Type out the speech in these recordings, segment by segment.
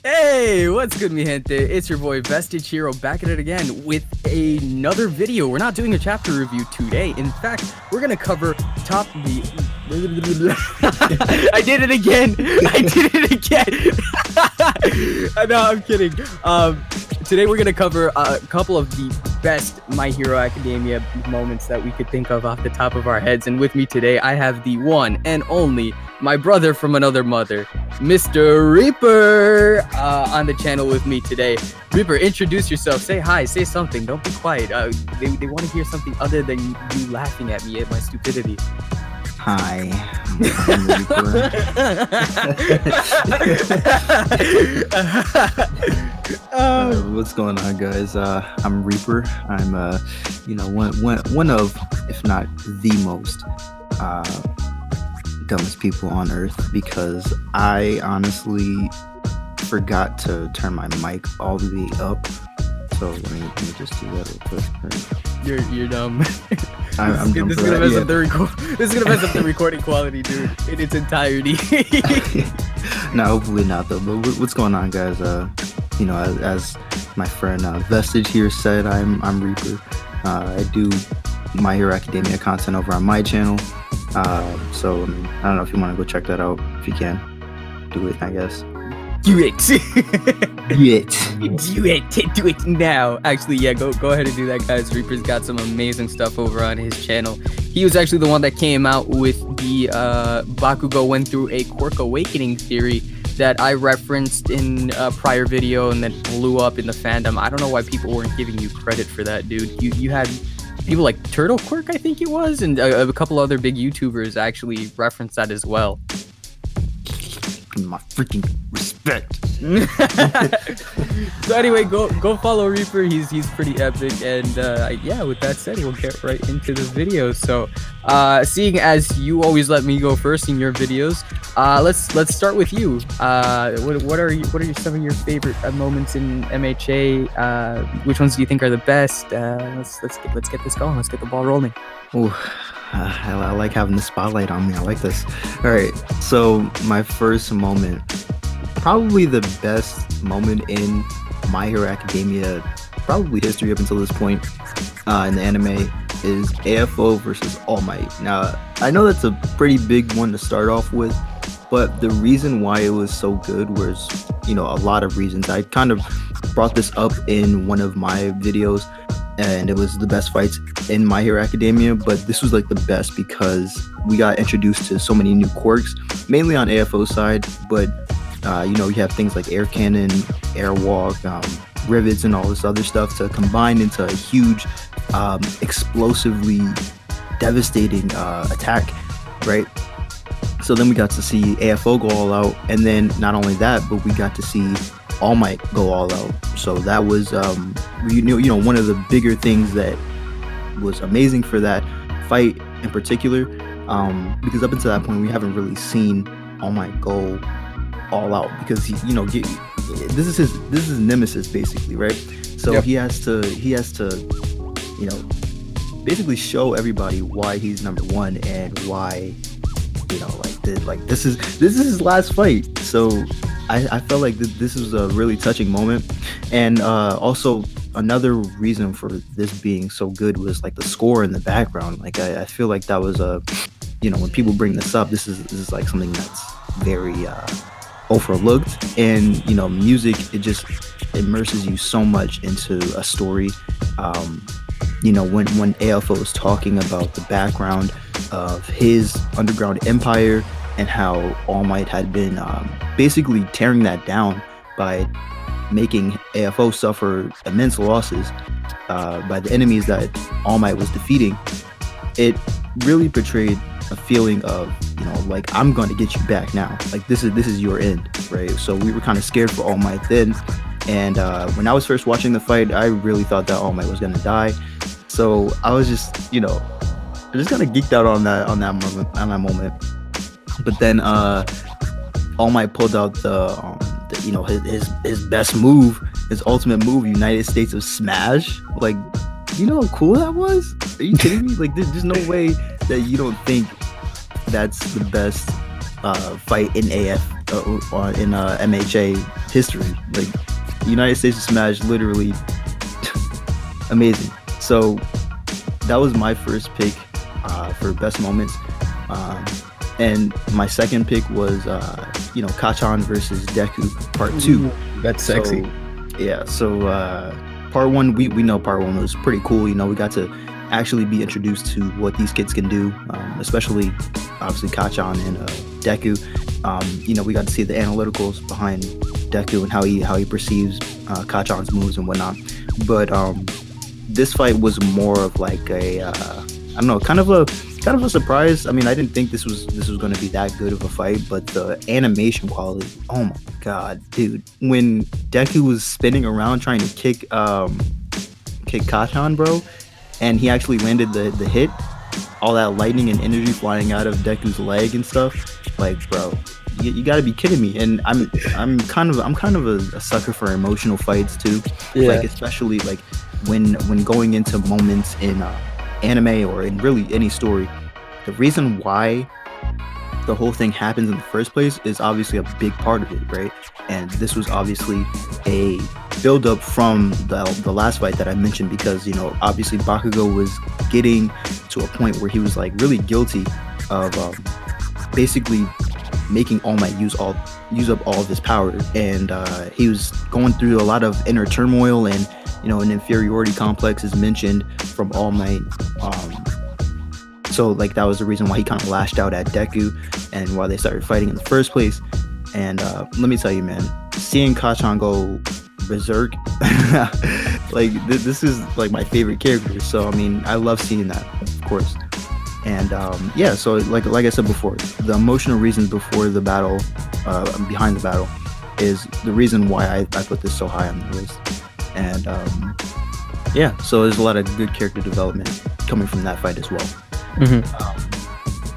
Hey, what's good, mi gente? It's your boy VestigeHero back at it again with another video. We're not doing a chapter review today. In fact, we're gonna cover top the. I did it again. No, I'm kidding. Today we're gonna cover a couple of the best My Hero Academia moments that we could think of off the top of our heads. And with me today, I have the one and only my brother from another mother, Mr. Reaper, on the channel with me today. Reaper, introduce yourself. Say hi. Say something. Don't be quiet. They want to hear something other than you laughing at me at my stupidity. Hi, I'm Reaper. What's going on, guys? I'm Reaper. I'm one of, if not the most dumbest people on earth, because I honestly forgot to turn my mic all the way up. So let me just do that real quick. Right. You're dumb. I'm dumb This for is gonna that, mess up this is gonna mess up the recording quality, dude, in its entirety. No, hopefully not though. But what's going on, guys? As my friend Vestige here said, I'm Reaper. I do My Hero Academia content over on my channel. So I don't know if you want to go check that out. If you can, do it, I guess. Do it. Do it. Do it now. Actually, yeah, go ahead and do that, guys. Reaper's got some amazing stuff over on his channel. He was actually the one that came out with the Bakugo went through a quirk awakening theory that I referenced in a prior video and that blew up in the fandom. I don't know why people weren't giving you credit for that, dude. You had people like Turtle Quirk, I think it was, and a couple other big YouTubers actually referenced that as well. My freaking respect. So anyway, go follow Reaper. He's pretty epic, and yeah, with that said, we'll get right into the video. So seeing as you always let me go first in your videos, let's start with you. What are some of your favorite moments in MHA? Which ones do you think are the best? Let's get this going. Let's get the ball rolling. I like having the spotlight on me. I like this. All right, so my first moment, probably the best moment in My Hero Academia, probably history up until this point in the anime, is AFO versus All Might. Now, I know that's a pretty big one to start off with, but the reason why it was so good was, a lot of reasons. I kind of brought this up in one of my videos, and it was the best fights in My Hero Academia, but this was like the best because we got introduced to so many new quirks, mainly on AFO side, but you have things like air cannon, airwalk, rivets, and all this other stuff to combine into a huge, explosively devastating attack, right? So then we got to see AFO go all out, and then not only that, but we got to see All Might go all out. So that was one of the bigger things that was amazing for that fight in particular, because up until that point we haven't really seen All Might go all out, because this is his nemesis basically, right? So yep. he has to basically show everybody why he's number one and why this is his last fight. So I felt like this was a really touching moment, and also another reason for this being so good was like the score in the background. Like I feel like that was when people bring this up, this is like something that's very overlooked, and music, it just immerses you so much into a story. When AFO was talking about the background of his underground empire and how All Might had been basically tearing that down by making AFO suffer immense losses by the enemies that All Might was defeating, it really portrayed a feeling of, like, I'm going to get you back now. Like, this is your end, right? So we were kind of scared for All Might then. And when I was first watching the fight, I really thought that All Might was going to die. So I was just, I just kind of geeked out on that moment. But then All Might pulled out his best move, his ultimate move, United States of Smash. Like, you know how cool that was? Are you kidding me? Like, there's no way that you don't think that's the best fight in in MHA history. Like United States of Smash, literally amazing. So that was my first pick for best moments. And my second pick was Kachan versus Deku Part 2. That's sexy. So Part 1, we know Part 1 was pretty cool. We got to actually be introduced to what these kids can do, especially obviously Kachan and Deku. We got to see the analyticals behind Deku and how he perceives Kachan's moves and whatnot. But this fight was more of like a I don't know, kind of a surprise. I mean, I didn't think this was going to be that good of a fight, but the animation quality, oh my god, dude! When Deku was spinning around trying to kick Kachan, bro, and he actually landed the hit, all that lightning and energy flying out of Deku's leg and stuff, like, bro, you got to be kidding me. And I'm kind of a sucker for emotional fights too, like especially like when going into moments in anime or in really any story. The reason why the whole thing happens in the first place is obviously a big part of it, right? And this was obviously a build-up from the last fight that I mentioned, because obviously Bakugo was getting to a point where he was like really guilty of basically making All Might use up all of his power, and he was going through a lot of inner turmoil, and an inferiority complex is mentioned from All Might. So like that was the reason why he kind of lashed out at Deku and why they started fighting in the first place. And let me tell you, man, seeing Kachan go berserk, like this is like my favorite character. So I mean, I love seeing that, of course. And so like I said before, the emotional reasons before the battle, behind the battle, is the reason why I put this so high on the list. And so there's a lot of good character development coming from that fight as well.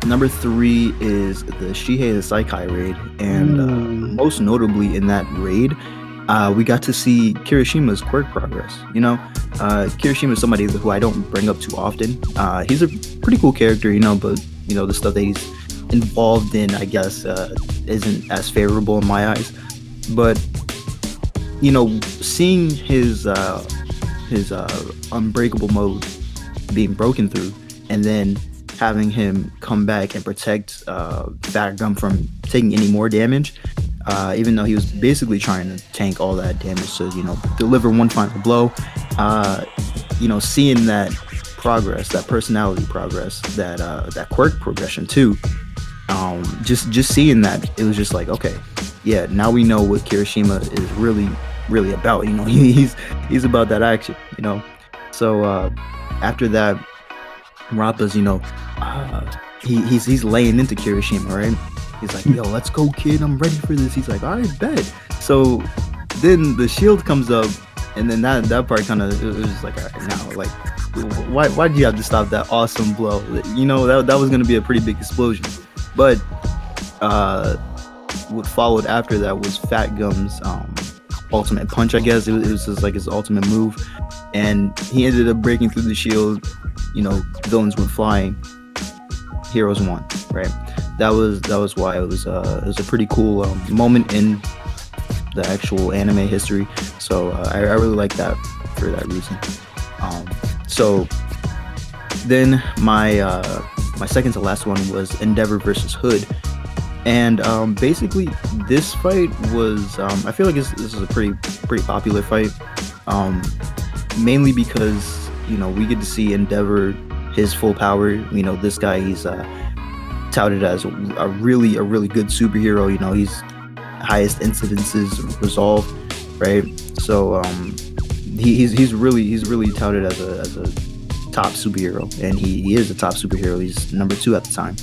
Number 3 is the Shihei the Saikai raid, and most notably in that raid, we got to see Kirishima's quirk progress. Kirishima is somebody who I don't bring up too often. He's a pretty cool character, but the stuff that he's involved in, I guess, isn't as favorable in my eyes. But seeing his unbreakable mode being broken through, and then having him come back and protect Fat Gum from taking any more damage, even though he was basically trying to tank all that damage to deliver one final blow. Seeing that progress, that personality progress, that quirk progression too, just seeing that, it was just like, okay, yeah, now we know what Kirishima is really about. He's about that action. So after that, Rappa's, he's laying into Kirishima, right? He's like, yo, let's go, kid, I'm ready for this. He's like, all right, bet. So then the shield comes up, and then that part kind of, it was just like, all right, now, like, why did you have to stop that awesome blow? That was going to be a pretty big explosion. But what followed after that was Fat Gum's ultimate punch, I guess. It was just like his ultimate move, and he ended up breaking through the shield. Villains went flying, heroes won, right? That was why it was a pretty cool moment in the actual anime history. So I really like that for that reason. So then my second to last one was Endeavor versus Hood. And basically this fight was, I feel like this is a pretty popular fight, mainly because we get to see Endeavor, his full power. This guy, he's touted as a really good superhero. He's highest incidences resolved, right? So he's really touted as a top superhero, and he is a top superhero. He's number 2 at the time,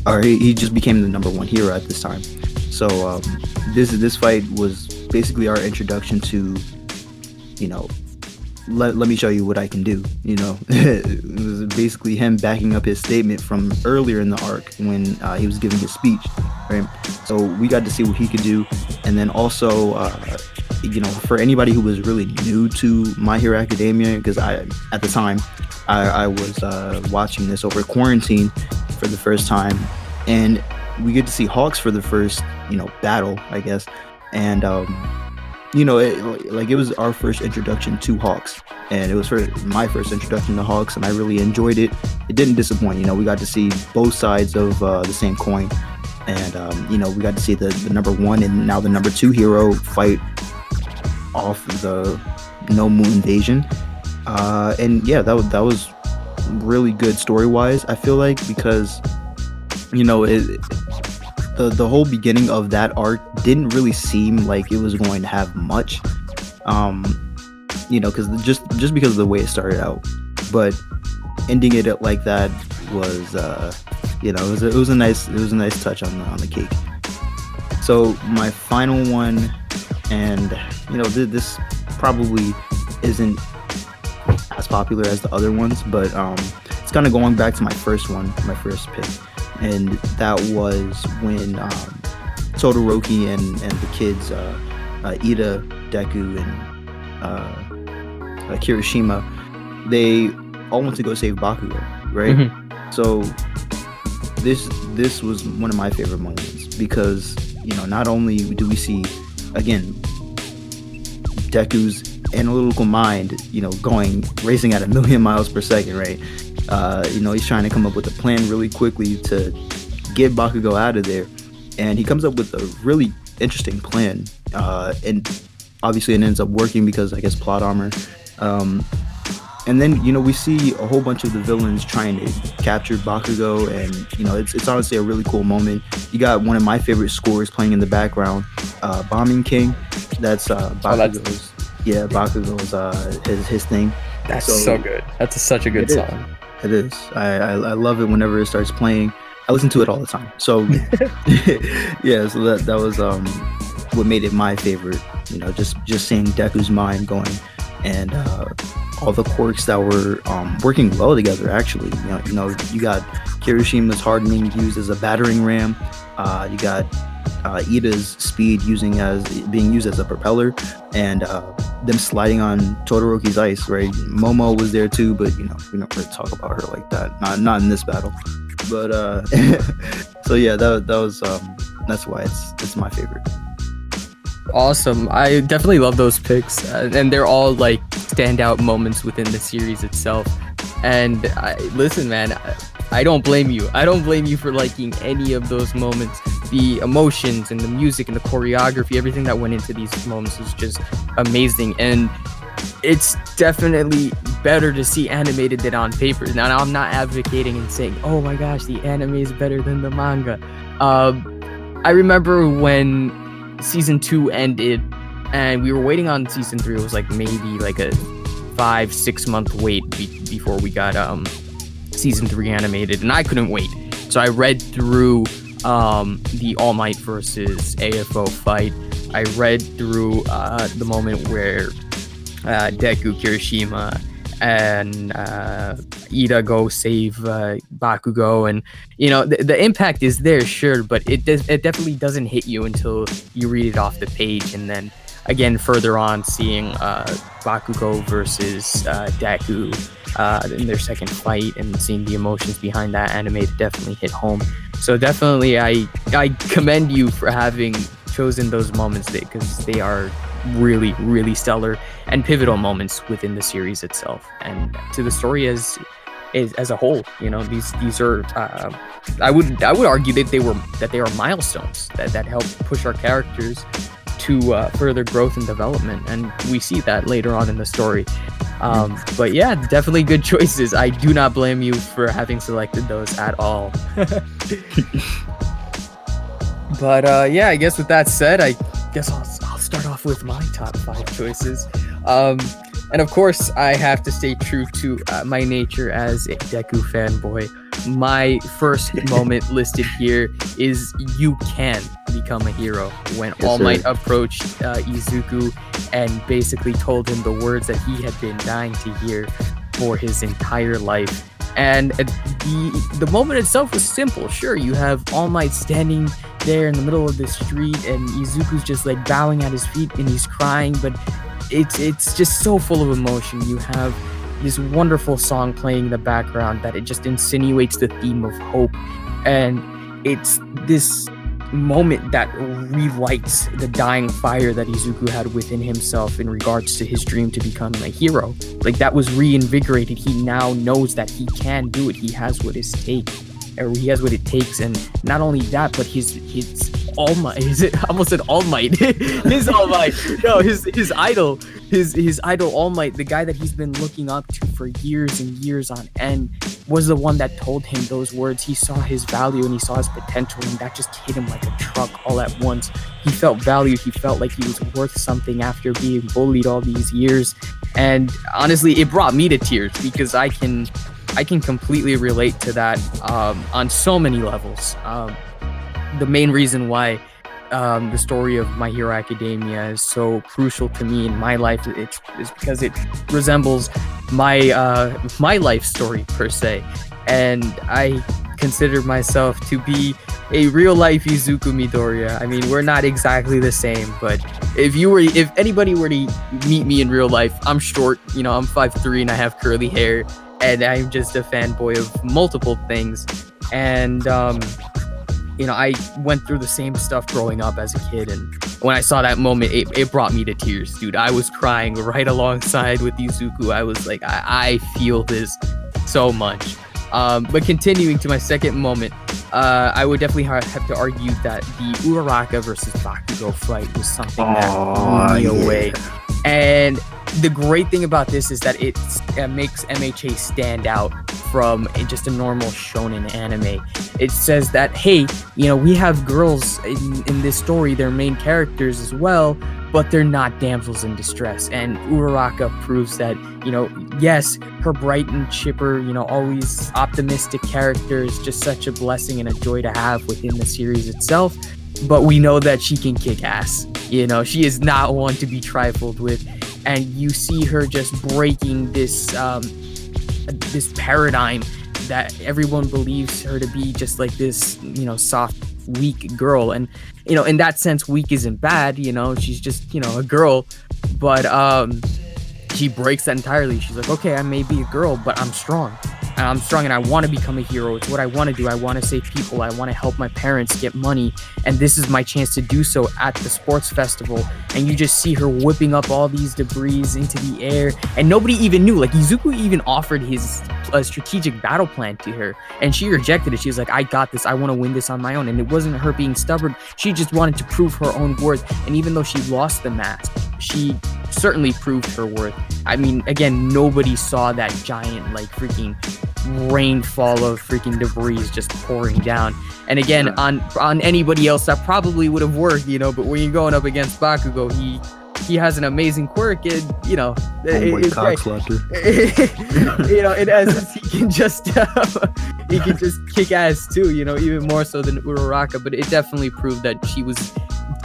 or he just became the number 1 hero at this time. So this fight was basically our introduction to, let me show you what I can do. It was basically him backing up his statement from earlier in the arc when he was giving his speech, right? So we got to see what he could do. And then also for anybody who was really new to My Hero Academia, because at the time I was watching this over quarantine for the first time, and we get to see Hawks for the first battle, I guess. And it was our first introduction to Hawks, and it was my first introduction to Hawks, and I really enjoyed it. It didn't disappoint. We got to see both sides of the same coin, and we got to see the number one and now the number two hero fight off the Nomu invasion. And yeah, that was really good story wise, I feel like, because the whole beginning of that arc didn't really seem like it was going to have much, because just because of the way it started out, but ending it like that was it was a nice touch on the cake. So my final one, and this probably isn't as popular as the other ones, but it's kind of going back to my first pick, and that was when Todoroki and the kids, Ida, Deku, and Kirishima, they all went to go save Bakugo, right? Mm-hmm. So this was one of my favorite moments, because not only do we see again Deku's analytical mind, racing at 1,000,000 miles per second, right? He's trying to come up with a plan really quickly to get Bakugo out of there, and he comes up with a really interesting plan, and obviously it ends up working because, I guess, plot armor. And then we see a whole bunch of the villains trying to capture Bakugo, and it's honestly a really cool moment. You got one of my favorite scores playing in the background, Bombing King. That's Bakugo's. Yeah, Bakugo's his thing. That's so good. That's such a good song. It is. I love it whenever it starts playing. I listen to it all the time. So yeah, so that was what made it my favorite. Just seeing Deku's mind going, and all the quirks that were working well together. Actually, you got Kirishima's hardening used as a battering ram. You got Ida's speed being used as a propeller, and them sliding on Todoroki's ice, right? Momo was there too, but we don't really talk about her like that. Not in this battle. But so yeah, that was that's why it's my favorite. Awesome. I definitely love those picks, and they're all like standout moments within the series itself. And listen, man, I don't blame you. I don't blame you for liking any of those moments. The emotions and the music and the choreography, everything that went into these moments was just amazing. And it's definitely better to see animated than on paper. Now, I'm not advocating and saying, oh my gosh, the anime is better than the manga. I remember when season 2 ended and we were waiting on season 3. It was like maybe like a 5-6 month wait before we got season 3 animated, and I couldn't wait. So I read through the All Might versus AFO fight. I read through the moment where Deku, Kirishima, and Ida go save Bakugo, and the impact is there, sure, but it definitely doesn't hit you until you read it off the page. And then again, further on, seeing Bakugo versus Deku in their second fight, and seeing the emotions behind that anime definitely hit home. So definitely, I commend you for having chosen those moments, because they are really, really stellar and pivotal moments within the series itself and to the story as a whole. These are I would argue that they are milestones that help push our characters to further growth and development, and we see that later on in the story. But yeah, definitely good choices. I do not blame you for having selected those at all. But yeah, I guess with that said, I guess I'll start off with my top 5 choices. And of course, I have to stay true to my nature as a Deku fanboy. My first moment listed here is you can become a hero. When All Might approached Izuku and basically told him the words that he had been dying to hear for his entire life. And the moment itself was simple. Sure, you have All Might standing there in the middle of the street, and Izuku's just like bowing at his feet and he's crying, but it's just so full of emotion. You have this wonderful song playing in the background that it just insinuates the theme of hope, and it's this moment that relights the dying fire that Izuku had within himself in regards to his dream to become a hero. Like, that was reinvigorated. He now knows that he can do it. He has what it takes, and not only that, but his all might. Is it almost an all might? His all might. No, his idol, his idol All Might, the guy that he's been looking up to for years and years on end, was the one that told him those words. He saw his value and he saw his potential, and that just hit him like a truck all at once. He felt valued. He felt like he was worth something after being bullied all these years. And honestly, it brought me to tears because I can completely relate to that on so many levels. The main reason why the story of My Hero Academia is so crucial to me in my life is because it resembles my life story per se, and I consider myself to be a real life Izuku Midoriya. I mean, we're not exactly the same, but if anybody were to meet me in real life, I'm short, I'm 5'3" and I have curly hair, and I'm just a fanboy of multiple things. And I went through the same stuff growing up as a kid, and when I saw that moment, it brought me to tears, dude. I was crying right alongside with Izuku. I was like, I feel this so much. But continuing to my second moment, I would definitely have to argue that the Uraraka versus Bakugo fight was something that blew me away. And the great thing about this is that it makes MHA stand out from just a normal shonen anime. It says that, hey, we have girls in this story, they're main characters as well, but they're not damsels in distress. And Uraraka proves that, yes, her bright and chipper, always optimistic character is just such a blessing and a joy to have within the series itself. But we know that she can kick ass. She is not one to be trifled with. And you see her just breaking this paradigm that everyone believes her to be just like this, soft, weak girl. And, in that sense, weak isn't bad. She's just, a girl. But she breaks that entirely. She's like, okay, I may be a girl, but I'm strong. And I'm strong and I want to become a hero. It's what I want to do. I want to save people. I want to help my parents get money. And this is my chance to do so at the sports festival. And you just see her whipping up all these debris into the air. And nobody even knew. Like, Izuku even offered his strategic battle plan to her. And she rejected it. She was like, I got this. I want to win this on my own. And it wasn't her being stubborn. She just wanted to prove her own worth. And even though she lost the match, she certainly proved her worth. I mean, again, nobody saw that giant, like, freaking rainfall of freaking debris just pouring down. And again, on anybody else that probably would have worked, but when you're going up against Bakugo, he has an amazing quirk, and in essence, he can just kick ass too, even more so than Uraraka. But it definitely proved that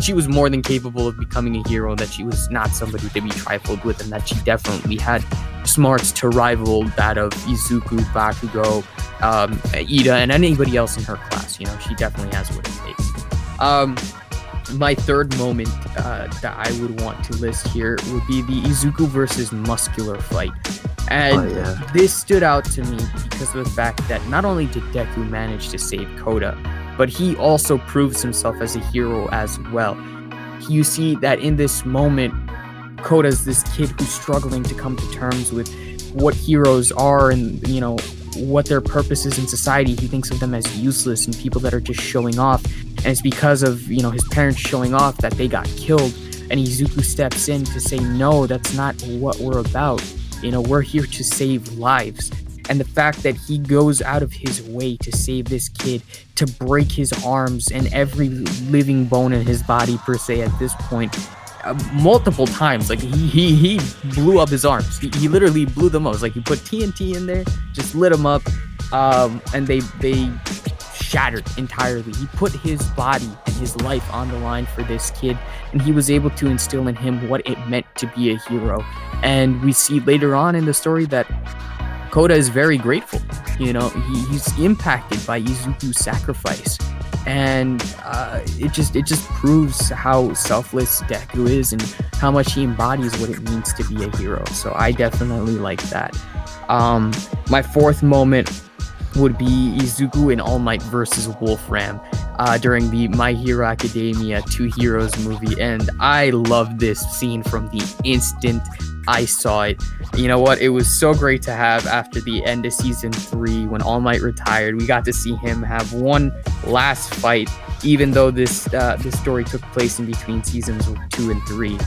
she was more than capable of becoming a hero, that she was not somebody to be trifled with, and that she definitely had smarts to rival that of Izuku, Bakugo, Ida, and anybody else in her class. She definitely has what it takes. My third moment that I would want to list here would be the Izuku versus Muscular fight. And this stood out to me because of the fact that not only did Deku manage to save Koda, but he also proves himself as a hero as well. You see that in this moment, Koda's this kid who's struggling to come to terms with what heroes are and, what their purpose is in society. He thinks of them as useless and people that are just showing off. And it's because of, his parents showing off that they got killed. And Izuku steps in to say, no, that's not what we're about. We're here to save lives. And the fact that he goes out of his way to save this kid, to break his arms and every living bone in his body per se at this point, multiple times. Like, he blew up his arms. He literally blew them up. It was like he put TNT in there, just lit them up, and they shattered entirely. He put his body and his life on the line for this kid, and he was able to instill in him what it meant to be a hero. And we see later on in the story that Koda is very grateful. He's impacted by Izuku's sacrifice. And it just proves how selfless Deku is and how much he embodies what it means to be a hero. So I definitely like that. My fourth moment would be Izuku and All Might versus Wolfram during the My Hero Academia Two Heroes movie. And I loved this scene from the instant I saw it. You know what? It was so great to have after the end of season 3 when All Might retired. We got to see him have one last fight, even though this story took place in between seasons 2 and 3.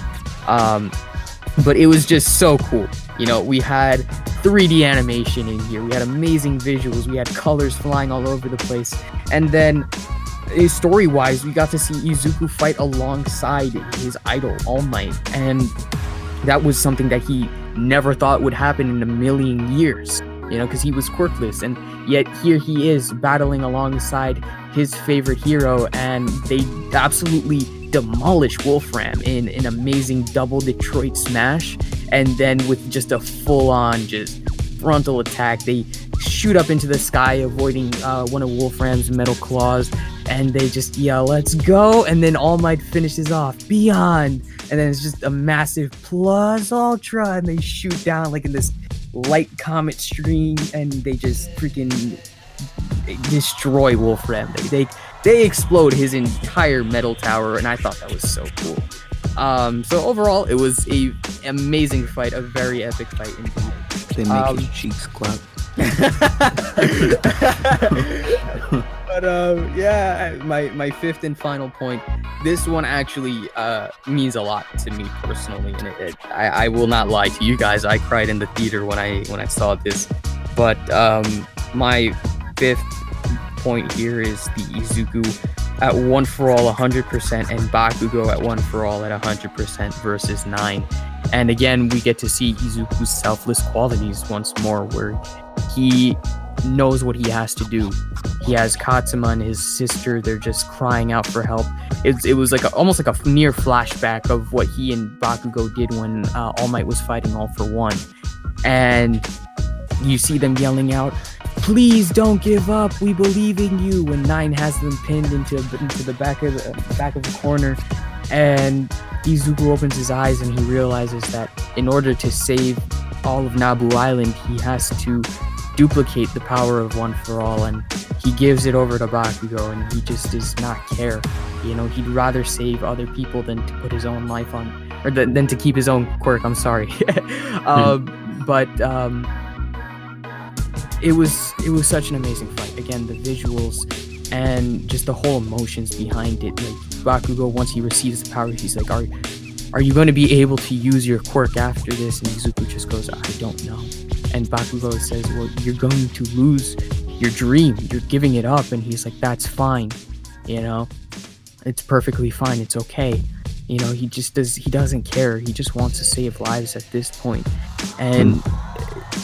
But it was just so cool. You know, we had 3D animation in here. We had amazing visuals. We had colors flying all over the place. And then story-wise, we got to see Izuku fight alongside his idol, All Might. And that was something that he never thought would happen in a million years, you know, because he was quirkless. And yet here he is battling alongside his favorite hero, and they absolutely demolish Wolfram in an amazing double Detroit smash. And then with just a full-on just frontal attack, they shoot up into the sky, avoiding one of Wolfram's metal claws, and they just yell, "Let's go!" And then All Might finishes off, "Beyond!" And then it's just a massive plus ultra, and they shoot down like in this light comet stream, and they just freaking destroy Wolfram. They explode his entire metal tower, and I thought that was so cool. So overall, it was a amazing fight, a very epic fight indeed. They make his cheeks clap. But yeah, my fifth and final point. This one actually means a lot to me personally, and I will not lie to you guys. I cried in the theater when I saw this. But my fifth point here is the Izuku at One For All 100% and Bakugo at One For All at 100% versus 9. And again, we get to see Izuku's selfless qualities once more, where he knows what he has to do. He has Katsuma and his sister. They're just crying out for help. It was like almost like a near flashback of what he and Bakugo did when All Might was fighting All For One. And you see them yelling out, "Please don't give up. We believe in you." When 9 has them pinned into the back of the corner, and Izuku opens his eyes and he realizes that in order to save all of Nabu Island, he has to duplicate the power of One For All, and he gives it over to Bakugo, and he just does not care. You know, he'd rather save other people than to put his own life on, or than to keep his own quirk. I'm sorry. But it was such an amazing fight. Again, the visuals and just the whole emotions behind it. Like Bakugo, once he receives the power, he's like, "Are you going to be able to use your quirk after this?" And Izuku just goes, "I don't know." And Bakugo says, "Well, you're going to lose your dream. You're giving it up." And he's like, "That's fine. You know, it's perfectly fine. It's okay." You know, he doesn't care. He just wants to save lives at this point. And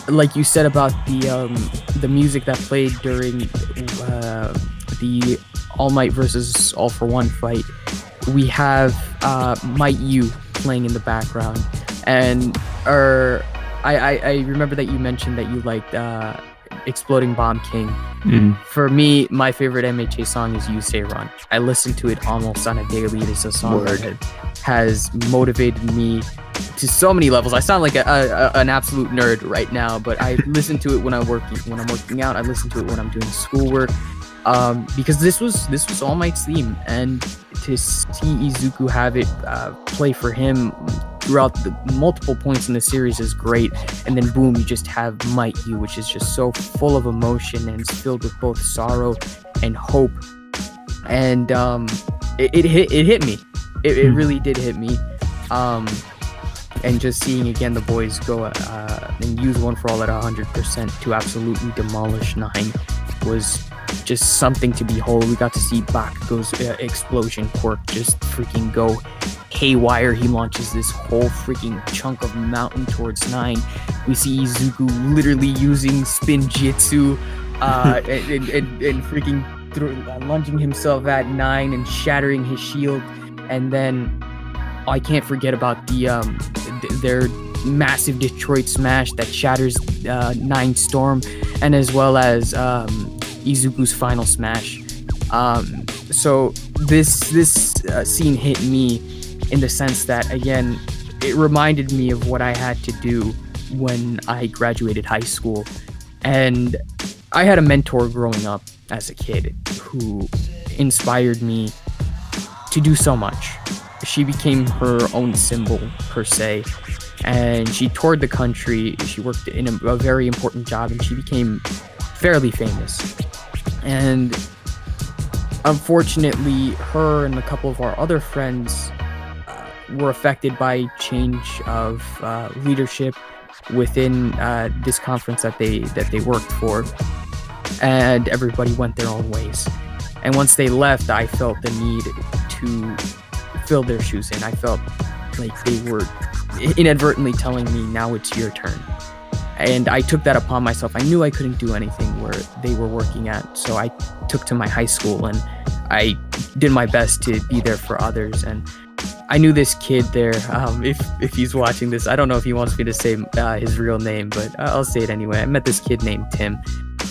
like you said about the music that played during the All Might versus All For One fight, we have Might You playing in the background. And I remember that you mentioned that you liked Exploding Bomb King. For me, my favorite MHA song is You Say Run. I listen to it almost on a daily. It is a song that has motivated me to so many levels. I sound like an absolute nerd right now, but I listen to it when I'm working out. I listen to it when I'm doing schoolwork, because this was All Might's theme, and to see Izuku have it play for him throughout the multiple points in the series is great. And then boom, you just have Might You, which is just so full of emotion and it's filled with both sorrow and hope. And it hit me. It really did hit me. And just seeing again the boys go and use One For All at 100% to absolutely demolish 9 was just something to behold. We got to see Bakugo's explosion quirk just freaking go haywire. He launches this whole freaking chunk of mountain towards 9. We see Izuku literally using spin jitsu and freaking lunging himself at 9 and shattering his shield. And then I can't forget about their massive Detroit smash that shatters 9's storm, and as well as Izuku's final smash. So this scene hit me in the sense that, again, it reminded me of what I had to do when I graduated high school. And I had a mentor growing up as a kid who inspired me to do so much. She became her own symbol, per se, and she toured the country. She worked in a very important job, and she became fairly famous. And unfortunately, her and a couple of our other friends were affected by change of leadership within this conference that they worked for, and everybody went their own ways. And once they left, I felt the need to fill their shoes in. I felt like they were inadvertently telling me, now it's your turn. And I took that upon myself. I knew I couldn't do anything where they were working at, so I took to my high school and I did my best to be there for others. And I knew this kid there. If he's watching this, I don't know if he wants me to say his real name, but I'll say it anyway. I met this kid named Tim,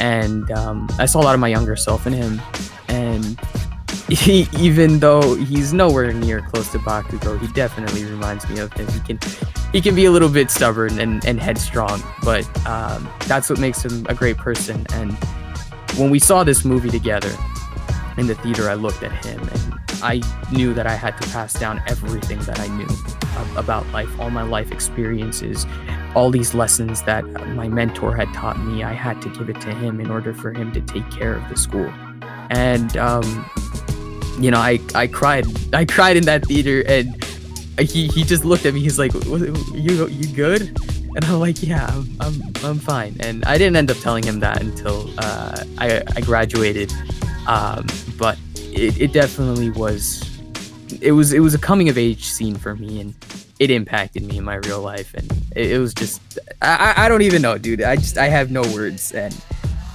and I saw a lot of my younger self in him. And even though he's nowhere near close to Bakugo, he definitely reminds me of him. He can be a little bit stubborn and headstrong, but that's what makes him a great person. And when we saw this movie together in the theater, I looked at him and I knew that I had to pass down everything that I knew about life, all my life experiences, all these lessons that my mentor had taught me. I had to give it to him in order for him to take care of the school. And I cried in that theater, and he just looked at me. He's like, you good? And I'm like, yeah, I'm fine. And I didn't end up telling him that until I graduated. But it definitely was a coming of age scene for me, and it impacted me in my real life. And it was just, I don't even know, dude. I have no words, and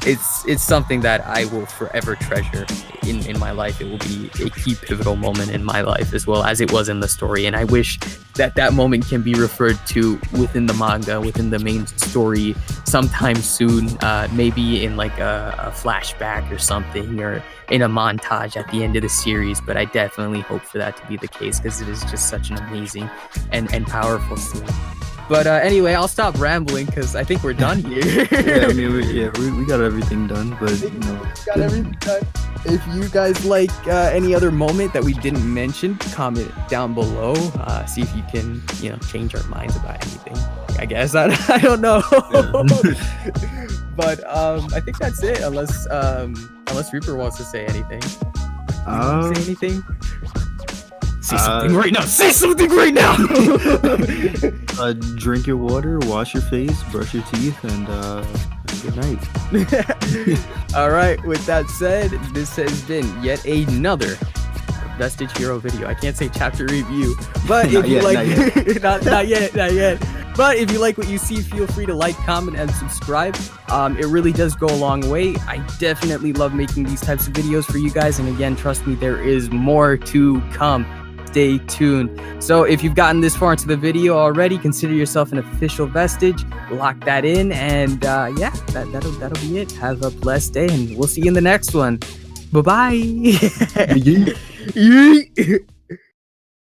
it's something that I will forever treasure in my life. It will be a key pivotal moment in my life, as well as it was in the story. And I wish that moment can be referred to within the manga, within the main story sometime soon, maybe in like a flashback or something, or in a montage at the end of the series. But I definitely hope for that to be the case, because it is just such an amazing and powerful scene. But anyway, I'll stop rambling because I think we're done here. Yeah, I mean, we got everything done, but got everything done. If you guys like any other moment that we didn't mention, comment down below. See if you can, change our minds about anything. I guess I don't know. Yeah. But I think that's it. Unless Reaper wants to say anything. Say anything. Say something right now. Say something right now. Drink your water, wash your face, brush your teeth, and good night. All right. With that said, this has been yet another VestigeHero video. I can't say chapter review, but if you like, not yet. But if you like what you see, feel free to like, comment, and subscribe. It really does go a long way. I definitely love making these types of videos for you guys. And again, trust me, there is more to come. Stay tuned. So if you've gotten this far into the video already, consider yourself an official Vestige. Lock that in, and that'll be it. Have a blessed day, and we'll see you in the next one. Bye-bye.